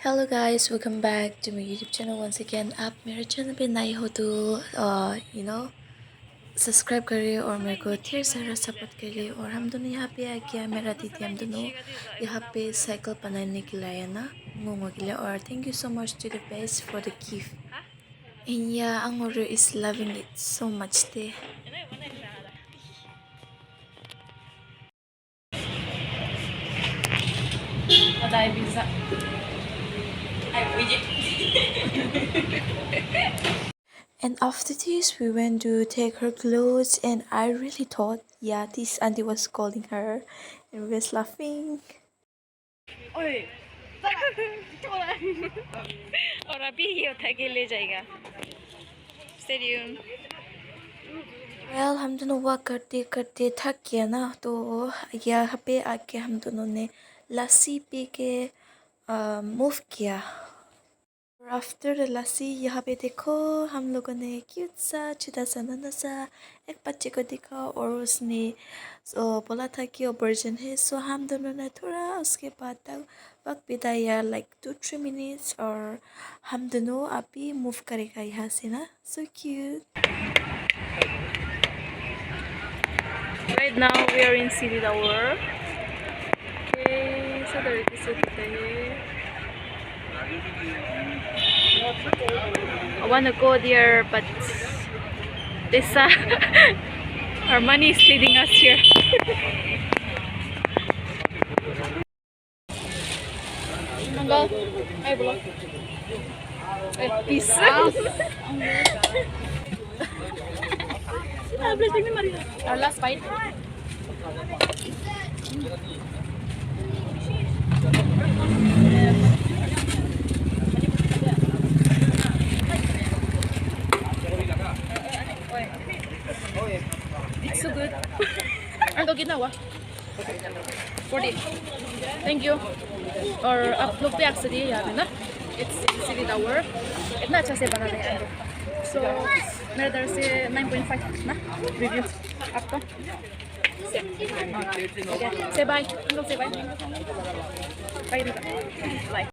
Hello guys, welcome back to my YouTube channel once again. आप मेरे channel पे नए हो तो सब्सक्राइब करिए और मेरे को ढेर सारा सपोर्ट करिए। और हम दोनों यहाँ पे आ गया, मेरा दीदी हम दोनों यहाँ पे साइकिल बनाने के लिए आया ना, मोमो के लिए। और thank you so much to the best for the gift. And yeah, Angoro is loving it so much too. And after this, we went to take her clothes, and I really thought, yeah, this auntie was calling her, and we was laughing. ओए और अभी ये उठा के ले जाएगा stadium. Well, हम दोनों वॉक करते करते थक गया ना, तो यहाँ पे आके हम दोनों ने लस्सी पी के मूव किया। और आफ्टर द लस्सी यहाँ पे देखो, हम लोगों ने क्यूट सा छोटा सा नन्हा सा एक बच्चे को देखा, और उसने बोला था कि वो वर्जन है। सो हम दोनों ने थोड़ा उसके बाद तक वक्त बिताया, लाइक 2-3 मिनट्स, और हम दोनों अभी मूव करेगा यहाँ से ना। So cute. Right now we are in City Tower. Okay, so dari situ kita I wanna go there, but this our money is leading us here. Mangga, ayo belum. Peace. Our last bite. It's so good. Ang ginawa? 40. Thank you. और आप लोग भी आ सकते हैं यहाँ पे ना। It's City Tower. इतना अच्छा से बना रहे हैं। So मेरे तरफ से 9.5 ना रिव्यू आपका। Say bye. Say bye. Bye. Bye.